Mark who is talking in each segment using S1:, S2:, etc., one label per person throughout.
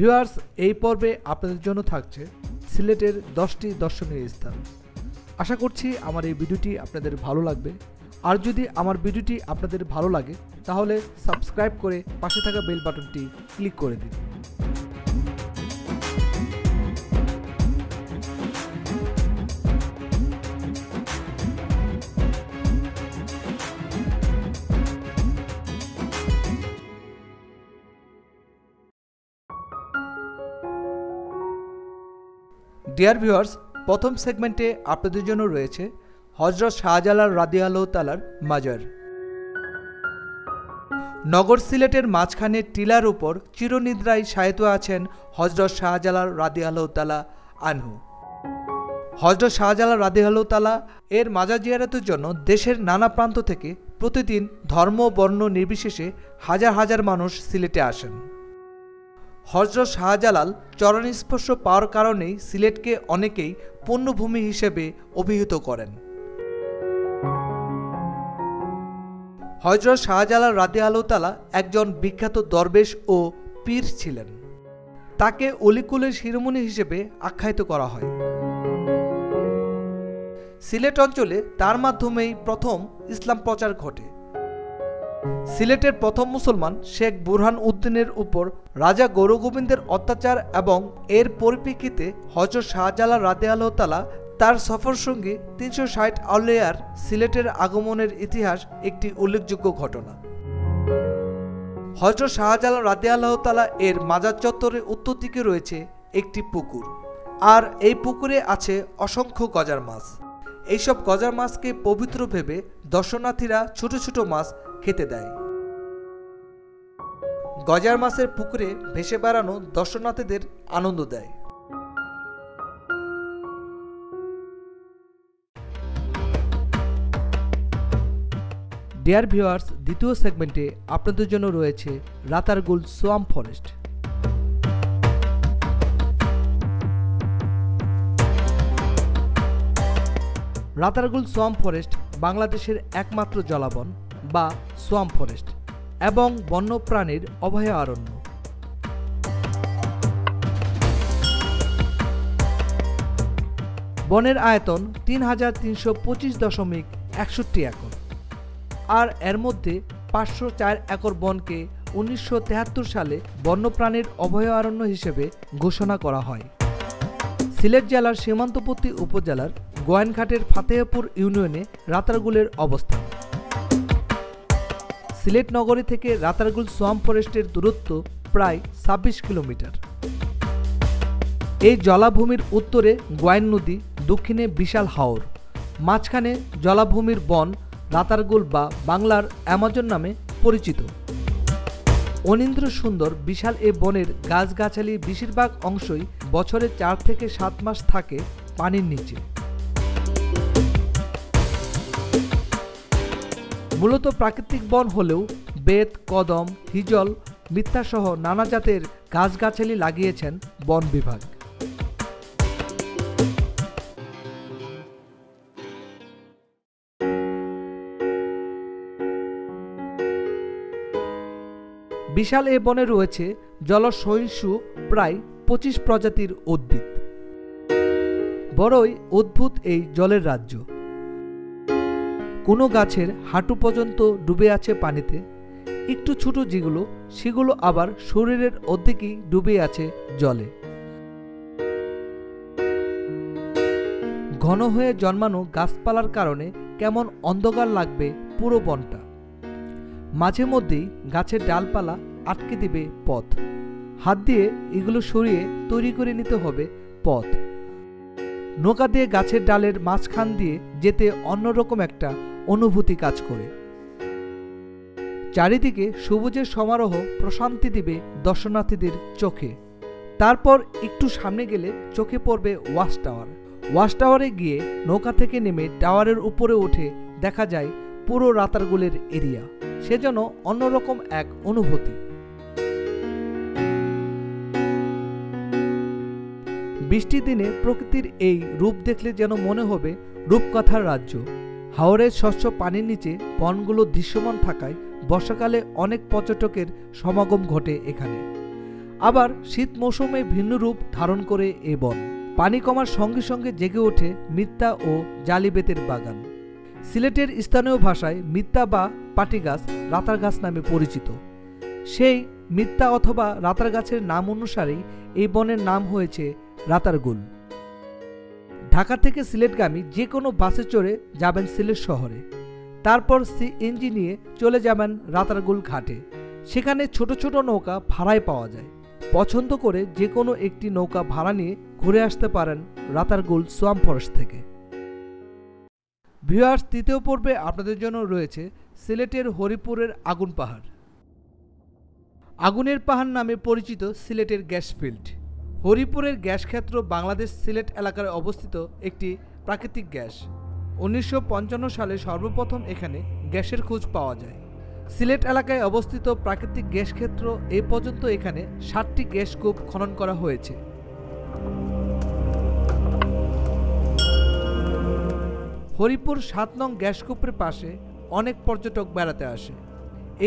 S1: Viewers, এই পর্বে আপনাদের জন্য থাকছে সিলেটের 10টি দর্শনীয় স্থান। আশা করছি আমার এই ভিডিওটি আপনাদের ভালো লাগবে। আর যদি আমার ভিডিওটি আপনাদের ভালো লাগে তাহলে সাবস্ক্রাইব করে পাশে থাকা বেল বাটনটি ক্লিক করে দিন। ডিয়ার ভিউয়ার্স, প্রথম সেগমেন্টে আপনাদের জন্য রয়েছে হযরত শাহজালাল রাদিয়াল্লাহু তাআলার মাজার। নগর সিলেটের মাঝখানে টিলার উপর চিরনিদ্রায় শায়িত আছেন হযরত শাহজালাল রাদিয়াল্লাহু তাআলা আনহু। হযরত শাহজালাল রাদিয়াল্লাহু তাআলা এর মাজার জিয়ারতের জন্য দেশের নানা প্রান্ত থেকে প্রতিদিন ধর্ম বর্ণ নির্বিশেষে হাজার হাজার মানুষ সিলেটে আসেন। হযরত শাহজালাল চরণস্পর্শ পাওয়ার কারণেই সিলেটকে অনেকেই পুণ্যভূমি হিসেবে অভিহিত করেন। হযরত শাহজালাল রাদিয়াল্লাহু তাআলা একজন বিখ্যাত দরবেশ ও পীর ছিলেন। তাকে অলিকুলের শিরোমণি হিসেবে আখ্যায়িত করা হয়। সিলেট অঞ্চলে তার মাধ্যমেই প্রথম ইসলাম প্রচার ঘটে। সিলেটের প্রথম মুসলমান শেখ বুরহান উদ্দিনের উপর রাজা গৌরগোবিন্দের অত্যাচার এবং এর পরিপ্রেক্ষিতে হযরত শাহজালাল রাদিয়াল্লাহু তাআলা তার সফরসঙ্গী 360 আউলিয়ার সিলেটের আগমনের ইতিহাস একটি উল্লেখযোগ্য ঘটনা। হযরত শাহজালাল রাদিয়াল্লাহু তাআলা এর মাজার চত্বরের উত্তর দিকে রয়েছে একটি পুকুর, আর এই পুকুরে আছে অসংখ্য গজার মাছ। এইসব গজার মাছকে পবিত্র ভেবে দর্শনার্থীরা ছোট ছোট মাছ খেতে দেয়। গজার মাছের পুকুরে ভেসে বেড়ানো দর্শনার্থীদের আনন্দ দেয়। ডিয়ার ভিউয়ার্স, দ্বিতীয় সেগমেন্টে আপনাদের জন্য রয়েছে Ratargul swamp forest. Ratargul swamp forest বাংলাদেশের একমাত্র জলাবন বা সোয়াম্প ফরেস্ট এবং বন্যপ্রাণীর অভয়ারণ্য। বনের আয়তন ৩৩25.৬১ একর, আর এর মধ্যে ৫০৪ একর বনকে ১৯৭৩ সালে বন্যপ্রাণীর অভয়ারণ্য হিসেবে ঘোষণা করা হয়। সিলেট জেলার সীমান্তবর্তী উপজেলার গোয়াইনঘাটের ফাতেহপুর ইউনিয়নে রাতারগুলের অবস্থান। সিলেট নগরী থেকে রাতারগুল সোয়াম্প ফরেস্টের দূরত্ব প্রায় ২৬ কিলোমিটার। এই জলাভূমির উত্তরে গোয়াইন নদী, দক্ষিণে বিশাল হাওর, মাঝখানে জলাভূমির বন রাতারগুল বা বাংলার অ্যামাজন নামে পরিচিত। অনিন্দ্র সুন্দর বিশাল এ বনের গাছগাছালি বেশিরভাগ অংশই বছরে ৪ থেকে ৭ মাস থাকে পানির নিচে। মূলত প্রাকৃতিক বন হলেও বেত, কদম, হিজল, মিথ্যাসহ নানা জাতের গাছগাছালি লাগিয়েছেন বন বিভাগ। বিশাল এ বনে রয়েছে জলসহিষ্ণু প্রায় ২৫ প্রজাতির উদ্ভিদ। বড়ই অদ্ভুত এই জলের রাজ্য। কোনো গাছের হাঁটু পর্যন্ত ডুবে আছে পানিতে, একটু ছোট যেগুলো সেগুলো আবার শরীরের অর্ধেকই ডুবে আছে জলে। ঘন হয়ে জন্মানো গাছপালার কারণে কেমন অন্ধকার লাগবে পুরো বনটা। মাঝে মধ্যেই গাছের ডালপালা আটকে দিবে পথ। হাত দিয়ে এগুলো সরিয়ে তৈরি করে নিতে হবে পথ। নৌকা দিয়ে গাছের ডালের মাঝখান দিয়ে যেতে অন্যরকম একটা অনুভূতি কাজ করে। চারিদিকে সবুজের সমারোহ প্রশান্তি দিবে দর্শনার্থীদের চোখে। তারপর একটু সামনে গেলে চোখে পড়বে ওয়াচ টাওয়ার। ওয়াচ টাওয়ারে গিয়ে নৌকা থেকে নেমে টাওয়ারের উপরে উঠে দেখা যায় পুরো রাতারগুলের এরিয়া। সেজন্য অন্যরকম এক অনুভূতি। বৃষ্টির দিনে প্রকৃতির এই রূপ দেখলে যেন মনে হবে রূপকথার রাজ্য। হাওরের স্বচ্ছ পানির নিচে বনগুলো দৃশ্যমান থাকায় বর্ষাকালে অনেক পর্যটকের সমাগম ঘটে এখানে। আবার শীত মৌসুমে ভিন্ন রূপ ধারণ করে এ বন। পানি কমার সঙ্গে সঙ্গে জেগে ওঠে মিত্তা ও জালিবেতের বাগান। সিলেটের স্থানীয় ভাষায় মিত্তা বা পাটি গাছ রাতার গাছ নামে পরিচিত। সেই মিত্তা অথবা রাতার গাছের নাম অনুসারেই এই বনের নাম হয়েছে রাতারগুল। ঢাকা থেকে সিলেটগামী যে কোনো বাসে চড়ে যাবেন সিলেট শহরে, তারপর সিএনজি নিয়ে চলে যাবেন রাতারগুল ঘাটে। সেখানে ছোট ছোট নৌকা ভাড়ায় পাওয়া যায়। পছন্দ করে যে কোনো একটি নৌকা ভাড়া নিয়ে ঘুরে আসতে পারেন রাতারগুল সোয়াম্প ফরেস্ট থেকে। ভিউয়ার্স, তৃতীয় পর্বে আপনাদের জন্য রয়েছে সিলেটের হরিপুরের আগুন পাহাড়। আগুনের পাহাড় নামে পরিচিত সিলেটের গ্যাস ফিল্ড। হরিপুরের গ্যাস ক্ষেত্র বাংলাদেশ সিলেট এলাকায় অবস্থিত একটি প্রাকৃতিক গ্যাস। 1955 সালে সর্বপ্রথম এখানে গ্যাসের খোঁজ পাওয়া যায়। সিলেট এলাকায় অবস্থিত প্রাকৃতিক গ্যাস ক্ষেত্র এ পর্যন্ত এখানে 7টি গ্যাস কূপ খনন করা হয়েছে। হরিপুর 7 নং গ্যাস কূপের পাশে অনেক পর্যটক বেড়াতে আসে।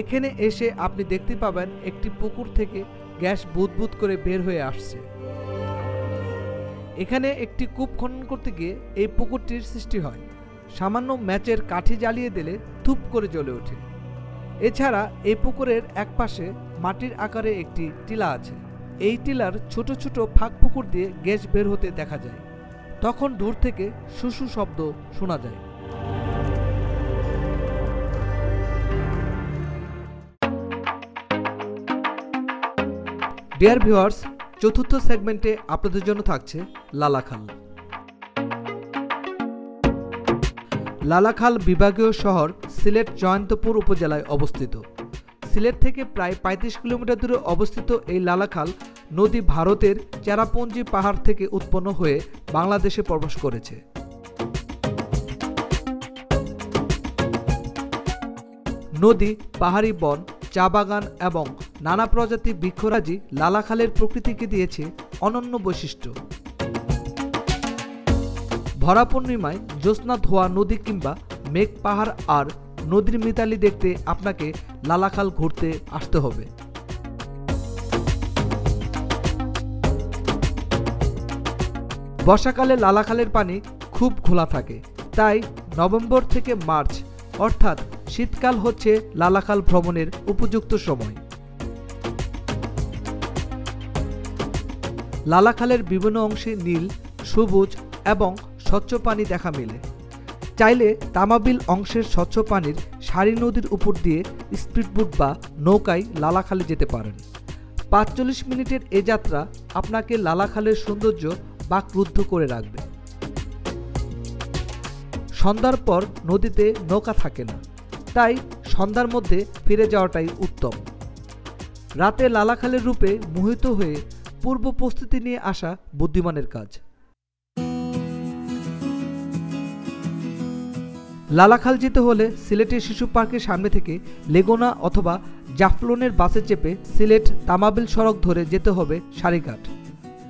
S1: এখানে এসে আপনি দেখতে পাবেন একটি পুকুর থেকে গ্যাস বুদবুদ করে বের হয়ে আসছে। এখানে একটি কূপ খনন করতে গিয়ে এই পুকুরটির সৃষ্টি হয়। সামান্য ম্যাচের কাঠি জ্বালিয়ে দিলে ধূপ করে জ্বলে ওঠে। এছাড়া এই পুকুরের একপাশে মাটির আকারে একটি টিলা আছে। এই টিলার ছোট ছোট ফাঁক পুকুর দিয়ে গ্যাস বের হতে দেখা যায়। তখন দূর থেকে সুসু শব্দ শোনা যায়। ডিয়ার ভিউয়ার্স, চতুর্থ সেগমেন্টে আপনাদের জন্য থাকছে লালাখাল। লালাখাল বিভাগীয় শহর সিলেট জয়ন্তপুর উপজেলায় অবস্থিত। সিলেট থেকে প্রায় 35 কিলোমিটার দূরে অবস্থিত এই লালাখাল নদী ভারতের চেরাপুঞ্জি পাহাড় থেকে উৎপন্ন হয়ে বাংলাদেশে প্রবেশ করেছে। নদী, পাহাড়ি বন, চা বাগান এবং নানা প্রজাতির বৃক্ষরাজি লালাখালের প্রকৃতিকে দিয়েছে অনন্য বৈশিষ্ট্য। ভরা পূর্ণিমায় জ্যোৎস্না ধোয়া নদী কিংবা মেঘ পাহাড় আর নদীর মিতালি দেখতে আপনাকে লালাখাল ঘুরতে আসতে হবে। বর্ষাকালে লালাখালের পানি খুব ঘোলা থাকে, তাই নভেম্বর থেকে মার্চ অর্থাৎ শীতকাল হচ্ছে লালাখাল ভ্রমণের উপযুক্ত সময়। লালাখালের বিভিন্ন অংশে নীল, সবুজ এবং স্বচ্ছ পানি দেখা মেলে। চাইলে তামাবিল অংশের স্বচ্ছ পানির সারি নদীর উপর দিয়ে স্পিডবোট বা নৌকায় লালাখালে যেতে পারেন। 45 মিনিটের এ যাত্রা আপনাকে লালাখালের সৌন্দর্য বাকরুদ্ধ করে রাখবে। সন্ধ্যার পর নদীতে নৌকা থাকে না, তাই সন্ধ্যার মধ্যে ফিরে যাওয়াটাই উত্তম। রাতে লালাখালের রূপে মোহিত হয়ে পূর্ব প্রস্তুতি নিয়ে আসা বুদ্ধিমানের কাজ। লালাখাল যেতে হলে সিলেটের শিশু পার্কের সামনে থেকে লেগুনা অথবা জাফলনের বাসে চেপে সিলেট তামাবিল সড়ক ধরে যেতে হবে সারিঘাট।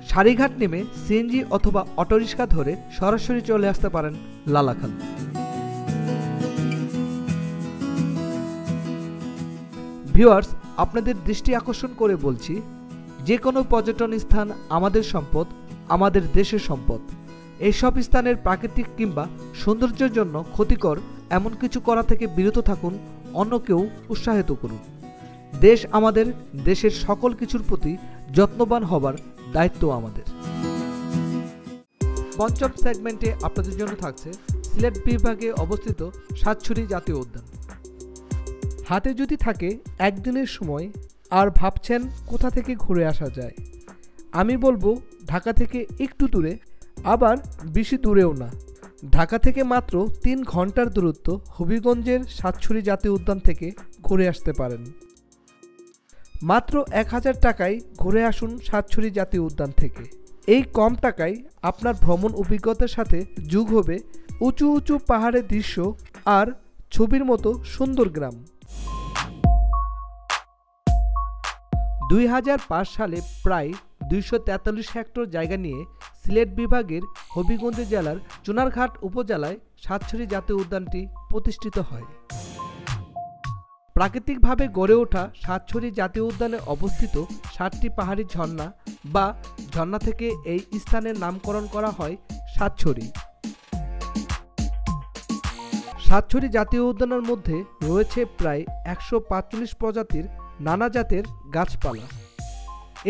S1: সারিঘাট নেমে সিএনজি অথবা অটোরিক্সা ধরে সরাসরি চলে আসতে পারেন লালাখাল। ভিউয়ার্স, আপনাদের দৃষ্টি আকর্ষণ করে বলছি, যে কোনো পর্যটন স্থান আমাদের সম্পদ, আমাদের দেশের সম্পদ। এইসব স্থানের প্রাকৃতিক কিংবা সৌন্দর্যের জন্য ক্ষতিকর এমন কিছু করা থেকে বিরত থাকুন, অন্যকেও উৎসাহিত করুন। দেশ আমাদের, দেশের সকল কিছুর প্রতি যত্নবান হবার দায়িত্ব আমাদের। পঞ্চম সেগমেন্টে আপনাদের জন্য থাকছে সিলেট বিভাগে অবস্থিত সাতছড়ি জাতীয় উদ্যান। হাতে যদি থাকে একদিনের সময় আর ভাবছেন কোথা থেকে ঘুরে আসা যায়, আমি বলবো ঢাকা থেকে একটু দূরে, আবার বেশি দূরেও না। ঢাকা থেকে মাত্র 3 ঘন্টার দূরত্ব হবিগঞ্জের সাতছড়ি জাতীয় উদ্যান থেকে ঘুরে আসতে পারেন। মাত্র 1000 টাকায় ঘুরে আসুন সাতছড়ি জাতীয় উদ্যান থেকে। এই কম টাকায় আপনার ভ্রমণ অভিজ্ঞতার সাথে যোগ হবে উঁচু উঁচু পাহাড়ের দৃশ্য আর ছবির মতো সুন্দর গ্রাম। 2005 সালে প্রায় 243 হেক্টর জায়গা নিয়ে সিলেট বিভাগের হবিগঞ্জ জেলার চুনারঘাট উপজেলায় সাতছড়ি জাতীয় উদ্যানটি প্রতিষ্ঠিত হয়। প্রাকৃতিকভাবে গড়ে ওঠা সাতছড়ি জাতীয় উদ্যানে অবস্থিত 7টি পাহাড়ি ঝর্ণা বা ঝর্ণা থেকে এই স্থানের নামকরণ করা হয় সাতছড়ি। সাতছড়ি জাতীয় উদ্যানের মধ্যে রয়েছে প্রায় 145 প্রজাতির নানা জাতের গাছপালা।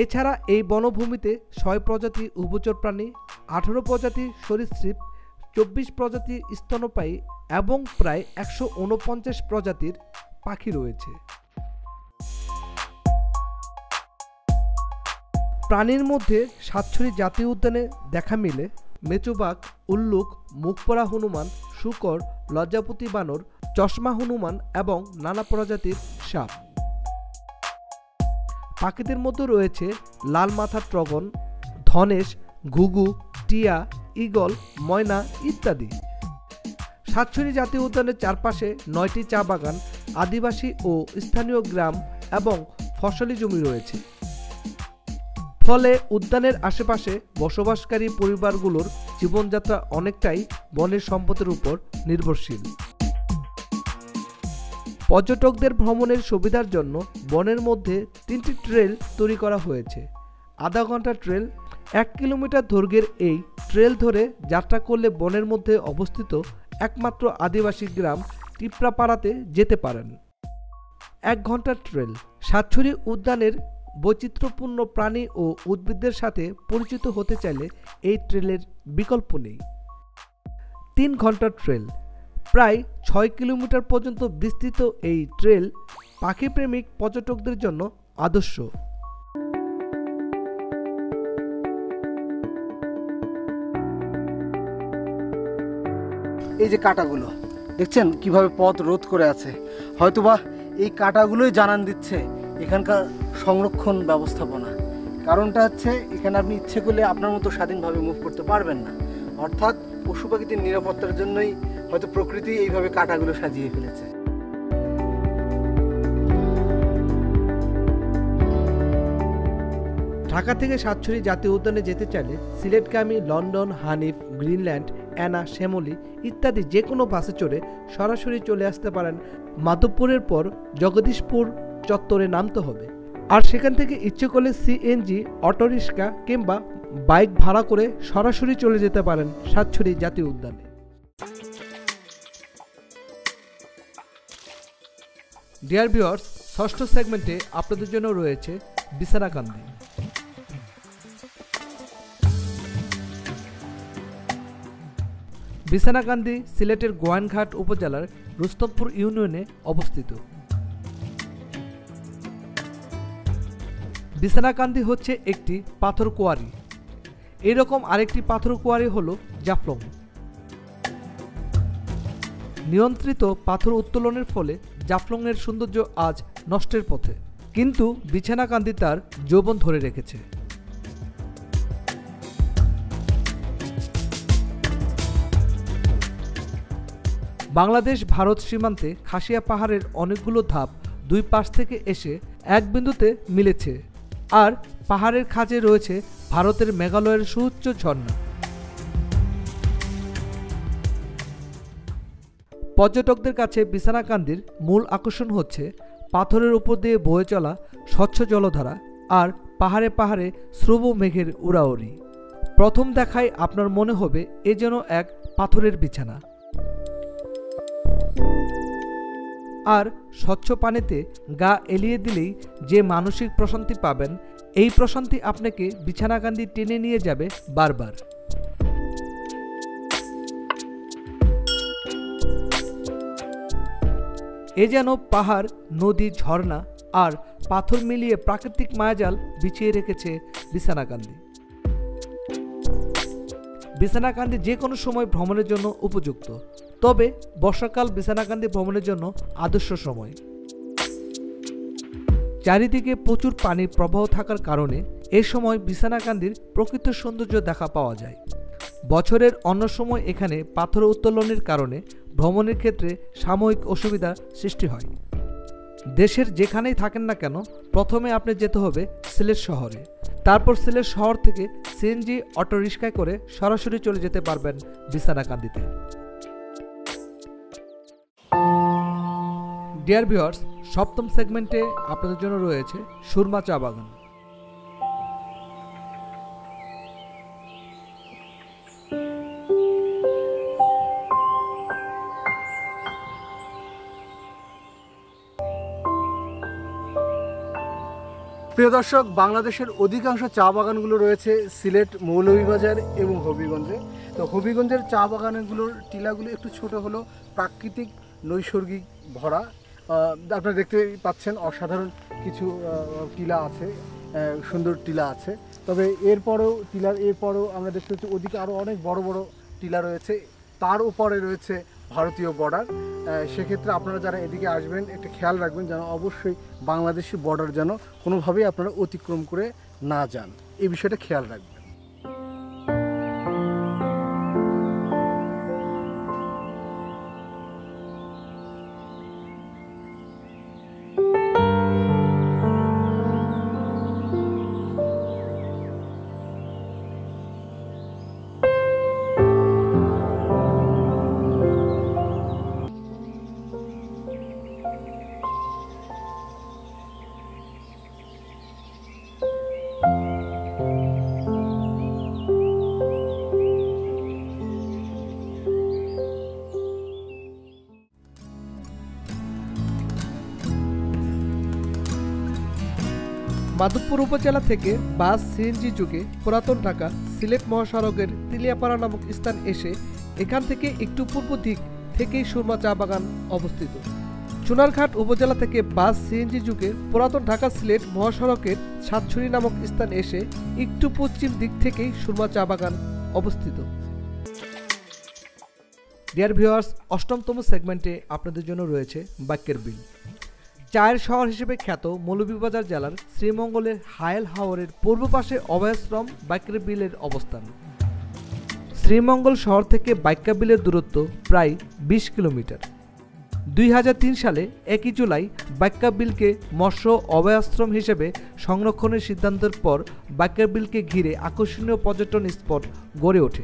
S1: এছাড়া এই বনভূমিতে 6 প্রজাতির উভচর প্রাণী, 18 প্রজাতির সরীসৃপ, 24 প্রজাতির স্তন্যপায়ী এবং প্রায় 149 প্রজাতির পাখি রয়েছে। প্রাণীর মধ্যে সাতছড়ি জাতীয় উদ্যানে দেখা মিলে মেচোবাঘ, উল্লুক, মুখপোড়া হনুমান, শূকর, লজ্জাপতি বানর, চশমা হনুমান এবং নানা প্রজাতির সাপ। পাখিদের মধ্যে রয়েছে লাল মাথার ট্রগন, ধনেশ, ঘুঘু, টিয়া, ঈগল, ময়না ইত্যাদি। সাতছড়ি জাতীয় উদ্যানের চারপাশে 9টি চা বাগান, আদিবাসী ও স্থানীয় গ্রাম এবং ফসলি জমি রয়েছে। ফলে উদ্যানের আশেপাশে বসবাসকারী পরিবারগুলোর জীবনযাত্রা অনেকটাই বনের সম্পদের উপর নির্ভরশীল। পর্যটকদের ভ্রমণের সুবিধার জন্য বনের মধ্যে 3টি ট্রেল তৈরি করা হয়েছে। আধা ঘন্টা ট্রেল, 1 কিলোমিটার দৈর্ঘ্যের এই ট্রেল ধরে যাত্রা করলে বনের মধ্যে অবস্থিত একমাত্র আদিবাসী গ্রাম টিপরাপাড়াতে যেতে পারেন। 1 ঘন্টার ট্রেল। সাতছড়ি উদ্যানের বৈচিত্র্যপূর্ণ প্রাণী ও উদ্ভিদের সাথে পরিচিত হতে চাইলে এই ট্রেলের বিকল্প নেই। 3 ঘন্টার ট্রেল। প্রায় 6 কিলোমিটার পর্যন্ত বিস্তৃত এই ট্রেল পাখিপ্রেমিক পর্যটকদের জন্য আদর্শ।
S2: এই যে কাঁটাগুলো দেখছেন কিভাবে পথ রোধ করে আছে, হয়তোবা এই কাঁটাগুলোই জানান দিচ্ছে এখানকার সংরক্ষণ ব্যবস্থাপনা। কারণটা হচ্ছে এখানে আপনি ইচ্ছে করলে আপনার মতো স্বাধীনভাবে মুভ করতে পারবেন না, অর্থাৎ পশু পাখিদের নিরাপত্তার জন্যই হয়তো প্রকৃতি এইভাবে কাঁটাগুলো সাজিয়ে ফেলেছে।
S1: ঢাকা থেকে সাতছড়ি জাতীয় উদ্যানে যেতে চাইলে সিলেটগামী লন্ডন, হানিফ, গ্রিনল্যান্ড, অ্যানা, শ্যামলী ইত্যাদি যে কোনো বাসে চড়ে সরাসরি চলে আসতে পারেন। মাধবপুরের পর জগদীশপুর চত্বরে নামতে হবে, আর সেখান থেকে ইচ্ছে করলে সিএনজি, অটোরিক্সা কিংবা বাইক ভাড়া করে সরাসরি চলে যেতে পারেন সাতছড়ি জাতীয় উদ্যানে। ডিয়ার ভিউয়ার্স, ষষ্ঠ সেগমেন্টে আপনাদের জন্য রয়েছে বিছানাকান্দি। বিছানাকান্দি সিলেটের গোয়াইনঘাট উপজেলার রুস্তমপুর ইউনিয়নে অবস্থিত। বিছানাকান্দি হচ্ছে একটি পাথর কোয়ারি। এরকম আরেকটি পাথর কোয়ারি হল জাফলং। নিয়ন্ত্রিত পাথর উত্তোলনের ফলে জাফলংয়ের সৌন্দর্য আজ নষ্টের পথে, কিন্তু বিছানাকান্দি তার যৌবন ধরে রেখেছে। বাংলাদেশ ভারত সীমান্তে খাসিয়া পাহাড়ের অনেকগুলো ধাপ দুই পাশ থেকে এসে এক বিন্দুতে মিলেছে, আর পাহাড়ের খাঁজে রয়েছে ভারতের মেঘালয়ের সুউচ্চ ঝর্ণা। পর্যটকদের কাছে বিছানাকান্দির মূল আকর্ষণ হচ্ছে পাথরের উপর দিয়ে বয়ে চলা স্বচ্ছ জলধারা আর পাহাড়ে পাহাড়ে স্রুব মেঘের উড়াউড়ি। প্রথম দেখায় আপনার মনে হবে এ যেন এক পাথরের বিছানা। আর স্বচ্ছ পানিতে গা এলিয়ে দিলেই যে মানসিক প্রশান্তি পাবেন, এই প্রশান্তি আপনাকে বিছানাকান্দি টেনে নিয়ে যাবে বারবার। এ যেন পাহাড়, নদী, ঝর্ণা আর পাথর মিলিয়ে প্রাকৃতিক মায়াজাল বিছিয়ে রেখেছে বিছানাকান্দি। বিছানাকান্দি যে কোনো সময় ভ্রমণের জন্য উপযুক্ত, তবে বর্ষাকাল বিছানাকান্দি ভ্রমণের জন্য আদর্শ সময়। চারিদিকে প্রচুর পানির প্রবাহ থাকার কারণে এ সময় বিছানাকান্দির প্রকৃত সৌন্দর্য দেখা পাওয়া যায়। বছরের অন্য সময় এখানে পাথর উত্তোলনের কারণে ভ্রমণের ক্ষেত্রে সাময়িক অসুবিধা সৃষ্টি হয়। দেশের যেখানেই থাকেন না কেন, প্রথমে আপনি যেতে হবে সিলেট শহরে, তারপর সিলেট শহর থেকে সিএনজি, অটোরিক্সায় করে সরাসরি চলে যেতে পারবেন বিছানাকান্দিতে। ডিয়ার ভিউয়ার্স, সপ্তম সেগমেন্টে আপনাদের জন্য রয়েছে সুরমা চা বাগান।
S2: প্রিয় দর্শক, বাংলাদেশের অধিকাংশ চা বাগানগুলো রয়েছে সিলেট, মৌলভীবাজার এবং হবিগঞ্জে। তো হবিগঞ্জের চা বাগানগুলোর টিলাগুলো একটু ছোট হলেও প্রাকৃতিক নৈসর্গিক ভরা। আপনারা দেখতে পাচ্ছেন অসাধারণ কিছু টিলা আছে, সুন্দর টিলা আছে। তবে এরপরেও আমরা দেখতে পাচ্ছি ওদিকে আরও অনেক বড় বড় টিলা রয়েছে, তার উপরে রয়েছে ভারতীয় বর্ডার। সেক্ষেত্রে আপনারা যারা এদিকে আসবেন একটু খেয়াল রাখবেন যেন অবশ্যই বাংলাদেশি বর্ডার যেন কোনোভাবেই আপনারা অতিক্রম করে না যান, এই বিষয়টা খেয়াল রাখবেন।
S1: মাধবপুর উপজেলা থেকে বাস সিএনজি যুগে পুরাতন ঢাকা সিলেট মহাসড়কের তিলিয়াপাড়া নামক স্থান এসে এখান থেকে একটু পূর্ব দিক থেকেই সুরমা চা বাগান অবস্থিত। চুনারঘাট উপজেলা থেকে বাস সিএনজি যুগে পুরাতন ঢাকা সিলেট মহাসড়কের সাতছড়ি নামক স্থান এসে একটু পশ্চিম দিক থেকেই সুরমা চা বাগান অবস্থিত। ডিয়ার ভিউয়ার্স, অষ্টমতম সেগমেন্টে আপনাদের জন্য রয়েছে বাক্যের বিল। চায়ের শহর হিসেবে খ্যাত মৌলভীবাজার জেলার শ্রীমঙ্গলের হায়েল হাওরের পূর্ব পাশে অভয়াশ্রম বাক্যের বিলের অবস্থান। শ্রীমঙ্গল শহর থেকে বাক্যা বিলের দূরত্ব প্রায় 20 কিলোমিটার। 2003 সালে 1 জুলাই বাক্যা বিলকে মৎস্য অভয়াশ্রম হিসেবে সংরক্ষণের সিদ্ধান্তের পর বাক্যা বিলকে ঘিরে আকর্ষণীয় পর্যটন স্পট গড়ে ওঠে।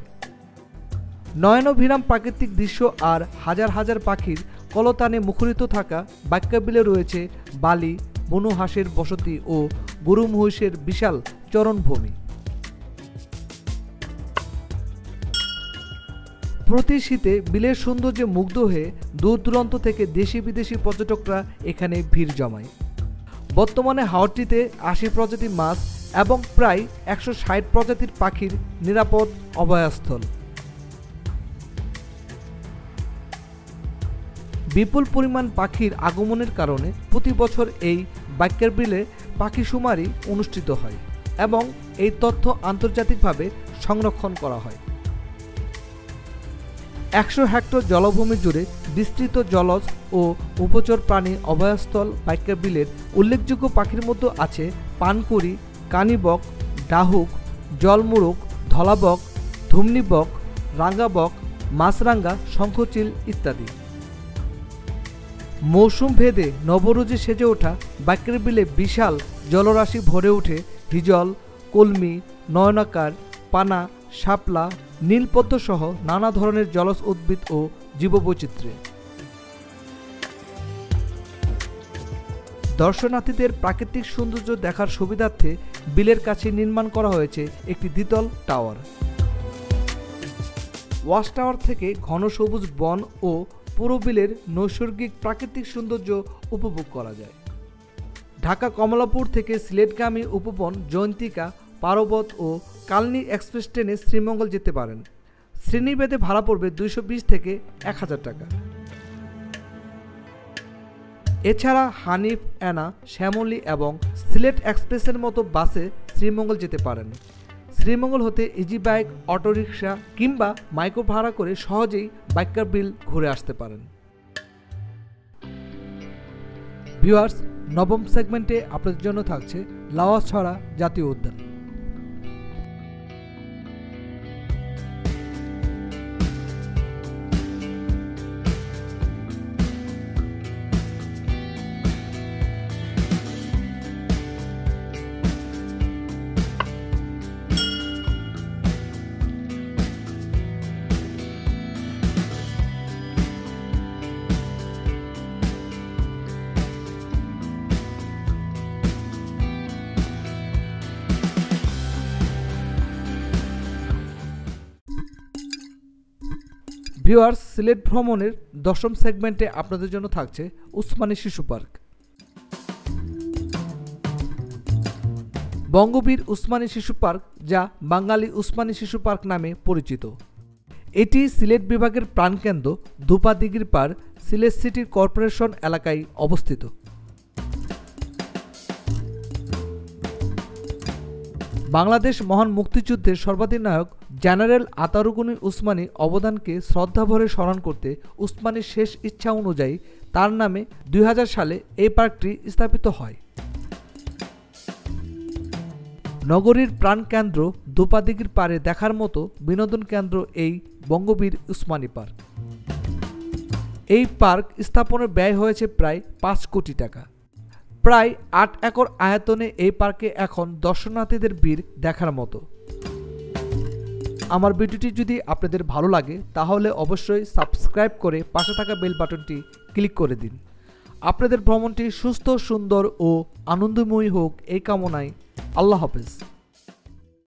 S1: নয়নভিরাম প্রাকৃতিক দৃশ্য আর হাজার হাজার পাখির কলতানে মুখরিত থাকা বাক্যা বিলে রয়েছে বালি, বনু হাঁসের বসতি ও গরু মহিষের বিশাল চরণভূমি। প্রতি শীতে বিলের সৌন্দর্যে মুগ্ধ হয়ে দূর দূরান্ত থেকে দেশি বিদেশি পর্যটকরা এখানে ভিড় জমায়। বর্তমানে হাওরটিতে 80 প্রজাতির মাছ এবং প্রায় 160 প্রজাতির পাখির নিরাপদ অভয়াস্থল। বিপুল পরিমাণ পাখির আগমনের কারণে প্রতি বছর এই বাক্যের বিলে পাখি শুমারি অনুষ্ঠিত হয় এবং এই তথ্য আন্তর্জাতিকভাবে সংরক্ষণ করা হয়। 100 হেক্টর জলভূমি জুড়ে বিস্তৃত জলজ ও উভচর প্রাণী অভয়াস্থল বাক্যের বিলের উল্লেখযোগ্য পাখির মধ্যে আছে পানকুড়ি, কানিবক, ডাহুক, জলমুরুক, ধলাবক, ধুমনিবক, রাঙ্গাবক, মাছরাঙ্গা, শঙ্খচিল ইত্যাদি। মৌসুম ভেদে নবরোজে সেজে ওঠা বাক্যের বিলে বিশাল জলরাশি ভরে ওঠে হিজল, কলমি, নয়নাকার, পানা, শাপলা, নীলপদ্ম সহ নানা ধরনের জলজ উদ্ভিদ ও জীববৈচিত্র্যে। দর্শনার্থীদের প্রাকৃতিক সৌন্দর্য দেখার সুবিধার্থে বিলের কাছে নির্মাণ করা হয়েছে একটি দ্বিতল টাওয়ার। ওয়াচ টাওয়ার থেকে ঘন সবুজ বন ও পুরো বিলের নৈসর্গিক প্রাকৃতিক সৌন্দর্য উপভোগ করা যায়। ঢাকা কমলাপুর থেকে সিলেটগামী উপবন, জয়ন্তিকা, পার্বত ও কালনী এক্সপ্রেস ট্রেনে শ্রীমঙ্গল যেতে পারেন। শ্রেণীভেদে ভাড়া পড়বে 220 থেকে 1000 টাকা। এছাড়া হানিফ, অ্যানা, শ্যামলী এবং সিলেট এক্সপ্রেসের মতো বাসে শ্রীমঙ্গল যেতে পারেন। শ্রীমঙ্গল হতে ইজি বাইক, অটোরিকশা কিংবা মাইক্রো ভাড়া করে সহজেই বাক্যের বিল ঘুরে আসতে পারেন। ভিউয়ার্স, নবম সেগমেন্টে আপনাদের জন্য থাকছে লাওয়াছড়া জাতীয় উদ্যান। ভিউয়ার্স, সিলেট ভ্রমণের 10ম সেগমেন্টে আপনাদের জন্য থাকছে উসমানী শিশু পার্ক। বঙ্গবীর উসমানী শিশু পার্ক, যা বাঙালি উসমানী শিশু পার্ক নামে পরিচিত। এটি সিলেট বিভাগের প্রাণকেন্দ্র ধোপা দিঘির পাড় সিলেট সিটি কর্পোরেশন এলাকায় অবস্থিত। বাংলাদেশ মহান মুক্তিযুদ্ধের সর্বাধিনায়ক জেনারেল আতারুগনি উসমানী অবদানকে শ্রদ্ধাভরে স্মরণ করতে উসমানীর শেষ ইচ্ছা অনুযায়ী তার নামে 2000 সালে এই পার্কটি স্থাপিত হয়। নগরীর প্রাণকেন্দ্র ধোপাদিঘির পাড়ে দেখার মতো বিনোদন কেন্দ্র এই বঙ্গবীর উসমানী পার্ক। এই পার্ক স্থাপনের ব্যয় হয়েছে প্রায় 5 কোটি টাকা। প্রায় 8 একর আয়তনে এই পার্কে এখন দর্শনার্থীদের ভিড় দেখার মতো। আমার ভিডিওটি যদি আপনাদের ভালো লাগে তাহলে অবশ্যই সাবস্ক্রাইব করে পাশে থাকা বেল বাটনটি ক্লিক করে দিন। আপনাদের ভ্রমণটি সুস্থ, সুন্দর ও আনন্দময়ী হোক এই কামনায়। আল্লাহ হাফেজ।